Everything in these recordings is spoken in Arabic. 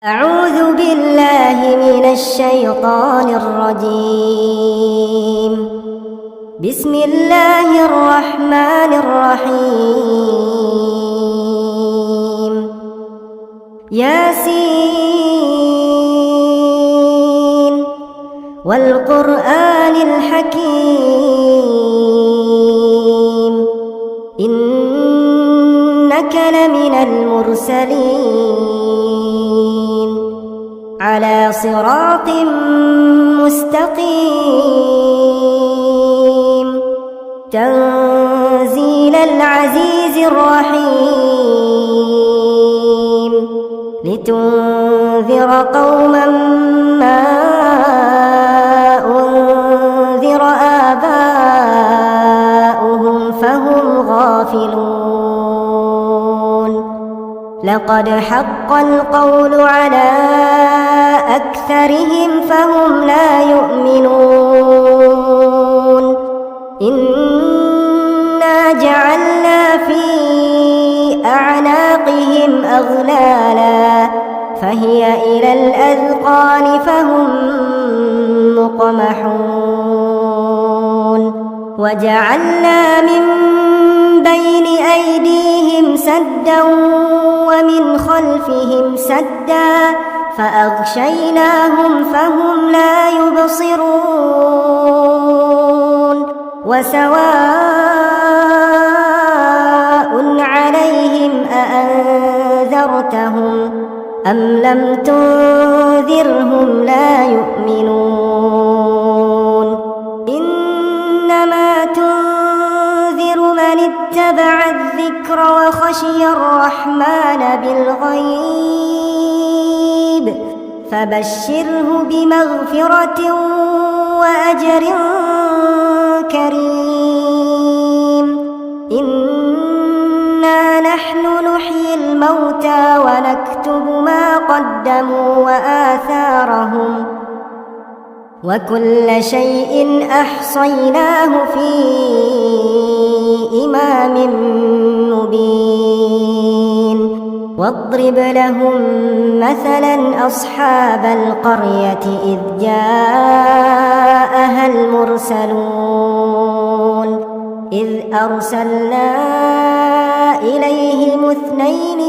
أعوذ بالله من الشيطان الرجيم. بسم الله الرحمن الرحيم. ياسين والقرآن الحكيم إنك لمن المرسلين على صراط مستقيم تنزيل العزيز الرحيم لتنذر قوما ما أنذر آباؤهم فهم غافلون. لقد حق القول على أكثرهم فهم لا يؤمنون. إنا جعلنا في أعناقهم أغلالا فهي إلى الأذقان فهم مقمحون. وجعلنا من بين أيديهم سدا ومن خلفهم سدا فأغشيناهم فهم لا يبصرون. وسواء عليهم أأنذرتهم أم لم تنذرهم لا يؤمنون. إنما تنذر من اتبع الذكر وخشي الرحمن بالغيب فبشره بمغفرة وأجر كريم. إنا نحن نحيي الموتى ونكتب ما قدموا وآثارهم وكل شيء أحصيناه في إمام مبين. واضرب لهم مثلا أصحاب القرية إذ جاءها المرسلون إذ أرسلنا إليهم اثنين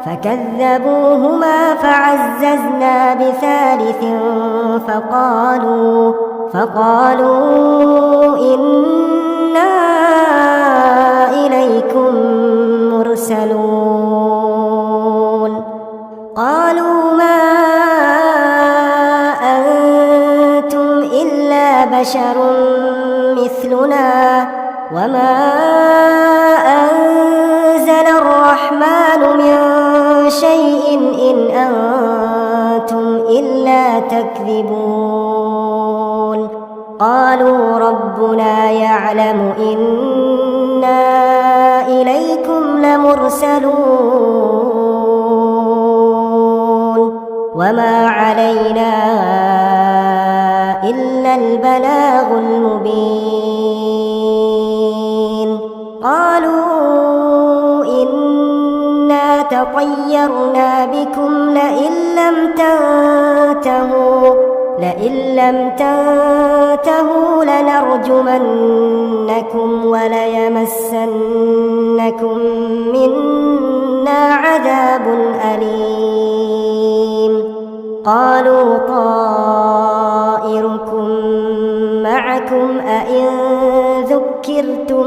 فكذبوهما فعززنا بثالث فقالوا إنا إليكم مرسلون. قالوا ما أنتم إلا بشر مثلنا وما أنزل الرحمن من شيء إن أنتم إلا تكذبون. قالوا ربنا يعلم إنا إليكم لمرسلون وما علينا إلا البلاغ المبين. قالوا إنا تطيرنا بكم لئن لم تنتهوا لنرجمنكم وليمسنكم منا عذاب أليم. قالوا طائركم معكم أئن ذكرتم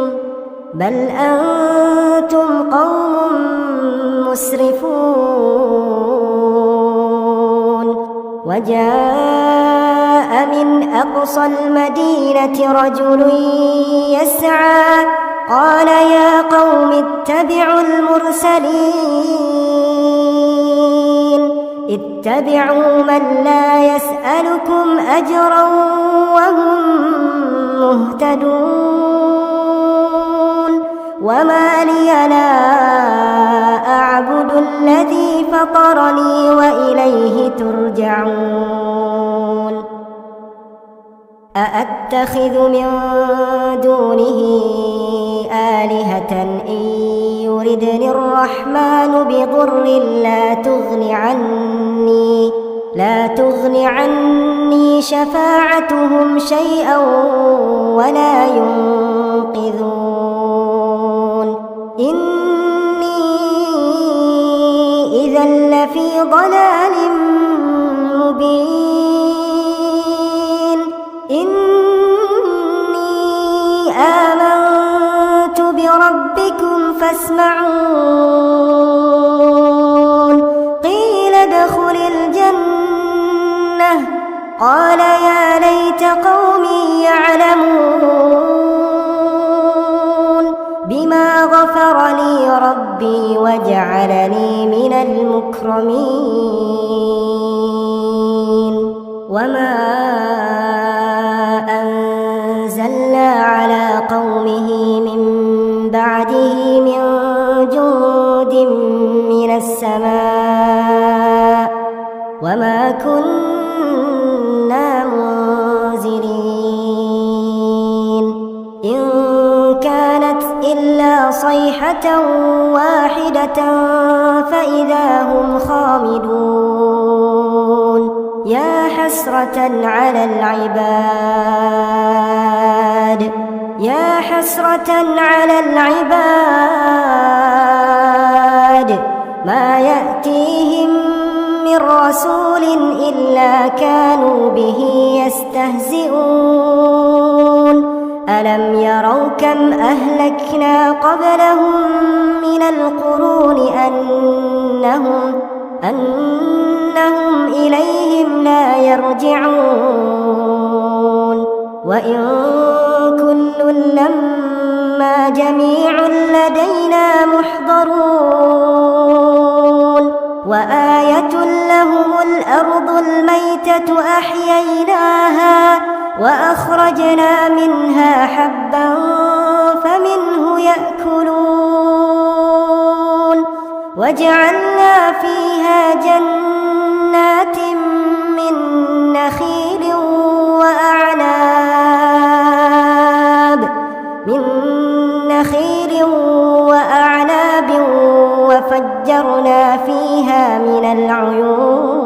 بل أنتم قوم مسرفون. وجاء من أقصى المدينة رجل يسعى قال يا قوم اتبعوا المرسلين اتبعوا من لا يسألكم أجرا وهم مهتدون. وما لي لا أعبد الذي فطرني وإليه ترجعون. أأتخذ من دونه آلهة إن يردني الرحمن بضر لا تغن عني شفاعتهم شيئا ولا ينقذون إني إذا لفي ضلال مبين إني آمنت بربكم فاسمعون قيل ادخل الجنة قال يا ليت قومي يعلمون بما غفر لي ربي وجعلني من المكرمين وما أنزلنا على قومه من بعده من جند من السماء وما كنا منزلين إن كانت إلا صيحة واحدة فإذا هم خامدون يا حسرة على العباد ما يأتيهم من رسول إلا كانوا به يستهزئون ألم يروا كم أهلكنا قبلهم من القرون أنهم إليهم لا يرجعون وإن كل لما جميع لدينا محضرون وآية لهم الأرض الميتة أحييناها وأخرجنا منها حبا فمنه يأكلون وجعلنا فيها جنات من نخيل وأعناب وفجرنا فيها من العيون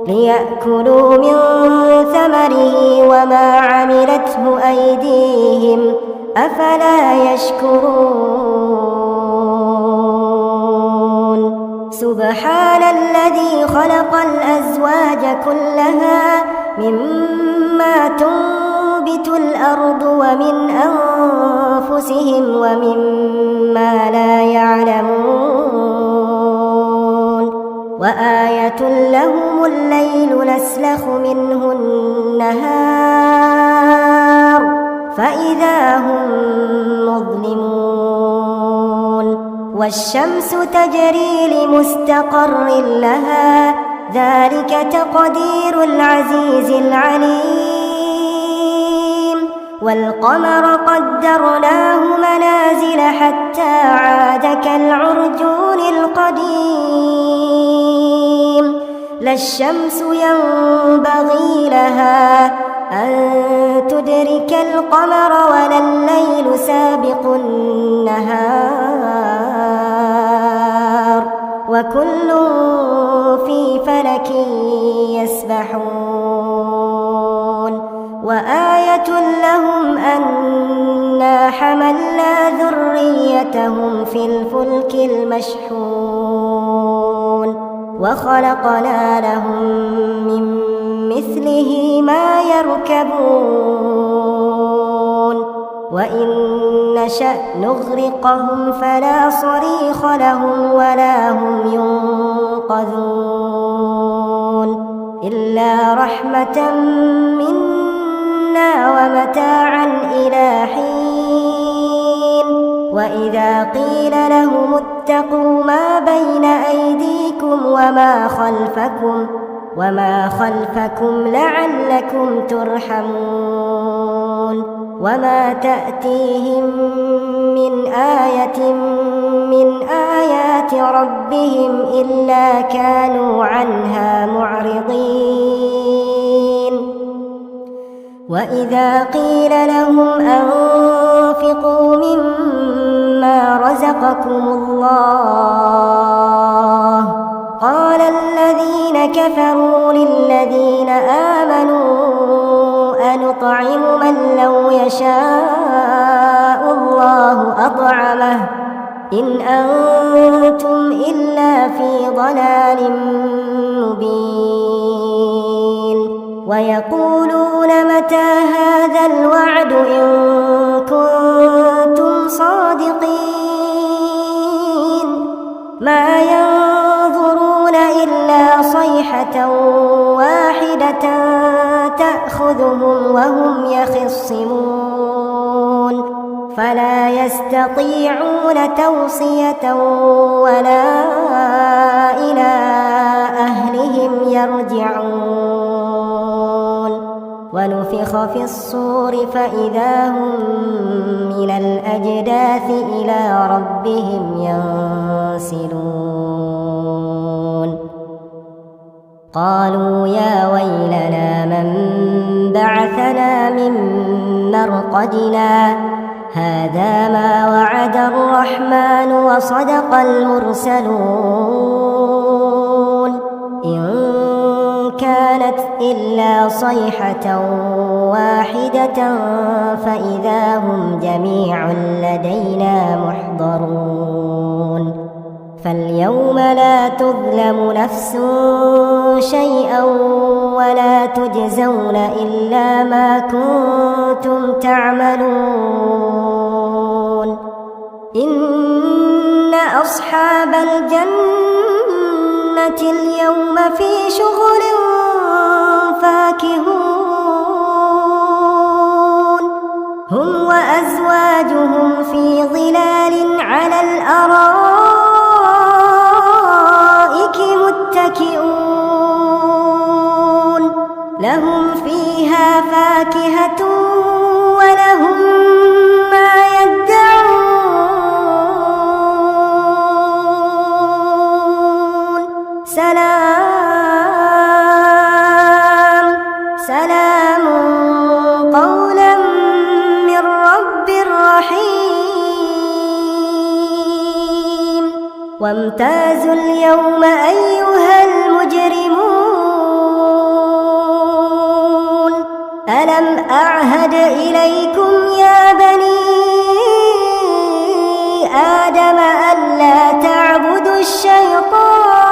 ليأكلوا من ثمره وما عملته أيديهم أفلا يشكرون سبحان الذي خلق الأزواج كلها مما تنبت الأرض ومن أنفسهم ومما لا يعلمون وآية لهم الليل نسلخ منه النهار فإذا هم مظلمون والشمس تجري لمستقر لها ذلك تقدير العزيز العليم والقمر قدرناه منازل حتى عاد كالعرجون القديم لا الشمس ينبغي لها أن تدرك القمر ولا الليل سابق النهار وكل في فلك يسبحون وآية لهم أنا حملنا ذريتهم في الفلك المشحون وخلقنا لهم من مثله ما يركبون وإن نشأ نغرقهم فلا صريخ لهم ولا هم ينقذون إلا رحمة منا ومتاعا إلى حين وإذا قيل لهم اتقوا ما بين أيديكم وما خلفكم لعلكم ترحمون وما تأتيهم من آية من آيات ربهم إلا كانوا عنها معرضين وإذا قيل لهم أنفقوا مما مما رزقكم الله قال الذين كفروا للذين آمنوا أنطعم من لو يشاء الله أطعمه إن أنتم إلا في ضلال مبين ويقولون متى هذا الوعد إن كنتم صادقين ما ينظرون إلا صيحة واحدة تأخذهم وهم يخصمون فلا يستطيعون توصية ولا إلى أهلهم يرجعون ونفخ في الصور فإذا هم من الأجداث إلى ربهم ينسلون قالوا يا ويلنا من بعثنا من مرقدنا هذا ما وعد الرحمن وصدق المرسلون إن كانت إلا صيحة واحدة فإذا هم جميع لدينا محضرون فاليوم لا تظلم نفس شيئا ولا تجزون إلا ما كنتم تعملون إن أصحاب الجنة اليوم في شغل فاكهون هم وأزواجهم في ظلال على الأرائك متكئون لهم فيها فاكهة ولهم ما يدعون سلام قولا من رب رحيم وامتازوا اليوم أيها المجرمون ألم أعهد إليكم يا بني آدم ألا تعبدوا الشيطان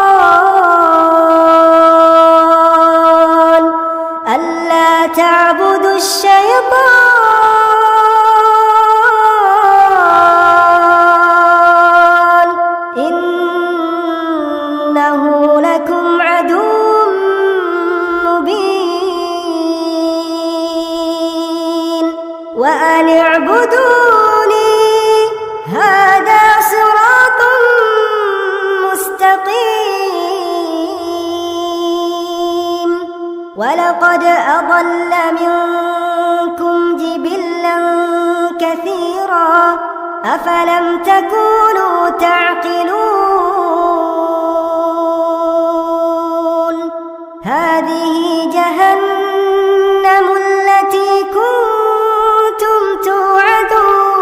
إنه لكم عدو مبين وأن اعبدوني هذا صراط مستقيم ولقد أضل منكم جبلا كثيرا أفلم تكونوا تعقلون هذه جهنم التي كنتم توعدون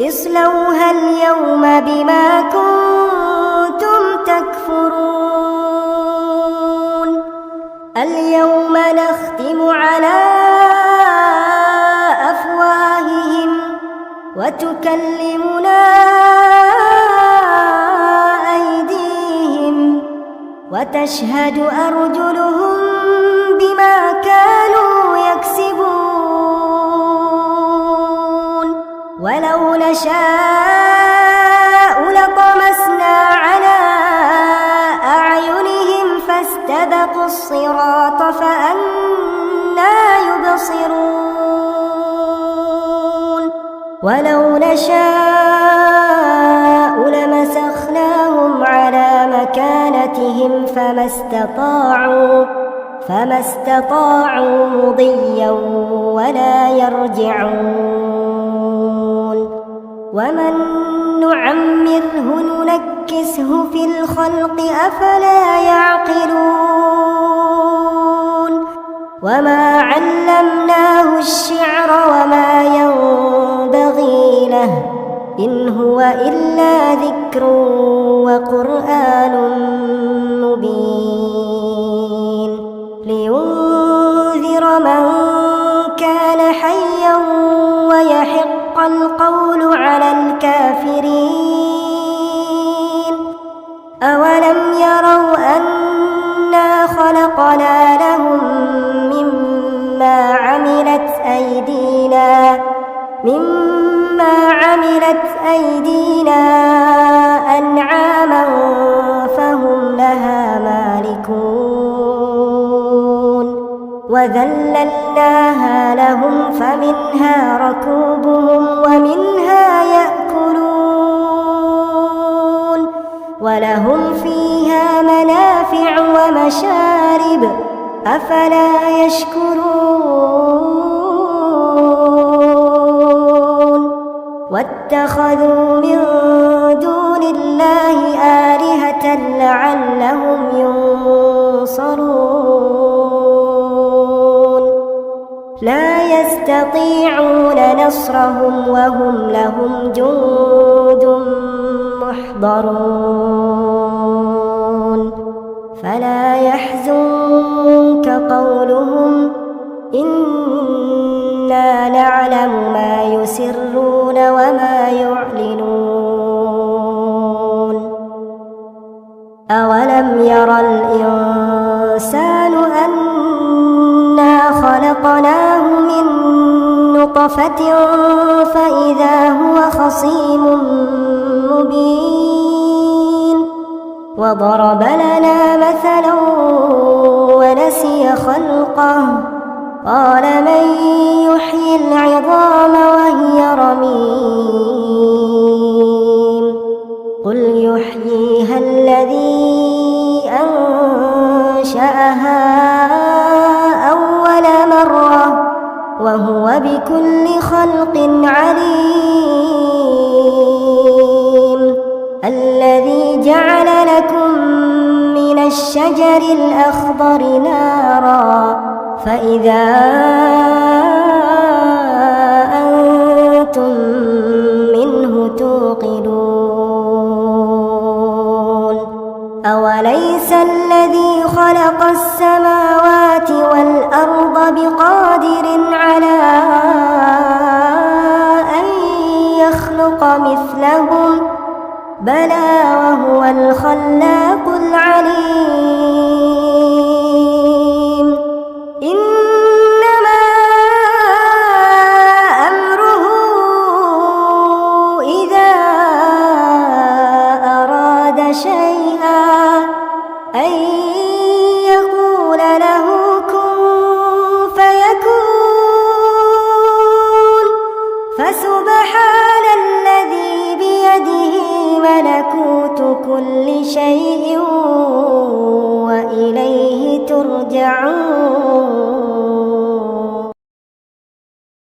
اصلوها اليوم بما كنتم تكفرون اليوم نختم على أفواههم وتكلمنا أيديهم وتشهد أرجلهم بما كانوا يكسبون ولو نشاء لطمسنا على أعينهم فاستبقوا الصراط فأنى يبصرون ولو نشاء لمسخناهم على مكانتهم فما استطاعوا مضيا ولا يرجعون ومن نعمره ننكسه في الخلق أفلا يعقلون وما علمناه الشعر وما ينبغي له إن هو إلا ذكر وقرآن مبين لينذر من كان حيا ويحق القول على الكافرين أولم يروا أنا خلقنا لهم مما عملت أيدينا أنعاما فهم لها مالكون وذللناها لهم فمنها ركوبهم ومنها يأكلون ولهم فيها منافع ومشارب أفلا يشكرون واتخذوا من دون الله آلهة لعلهم ينصرون لا يستطيعون نصرهم وهم لهم جند محضرون فلا يحزنك قولهم إنا نعلم ما يسرون وما يعلنون أولم ير الإنسان أنا خلقناه من نطفة فإذا هو خصيم مبين وضرب لنا مثلا ونسي خلقه قال من يحيي العظام وهي رميم قل يحييها الذي أنشأها أول مرة وهو بكل خلق عليم الذي جعل لكم من الشجر الأخضر نارا فإذا أنتم منه توقدون أوليس الذي خلق السماوات والأرض بقادر على أن يخلق مثلهم بلى وهو الخلاق العليم إنما أمره إذا أراد شيئا أن يقول له كن فيكون فسبحان الذي بيده ملكوت كل شيء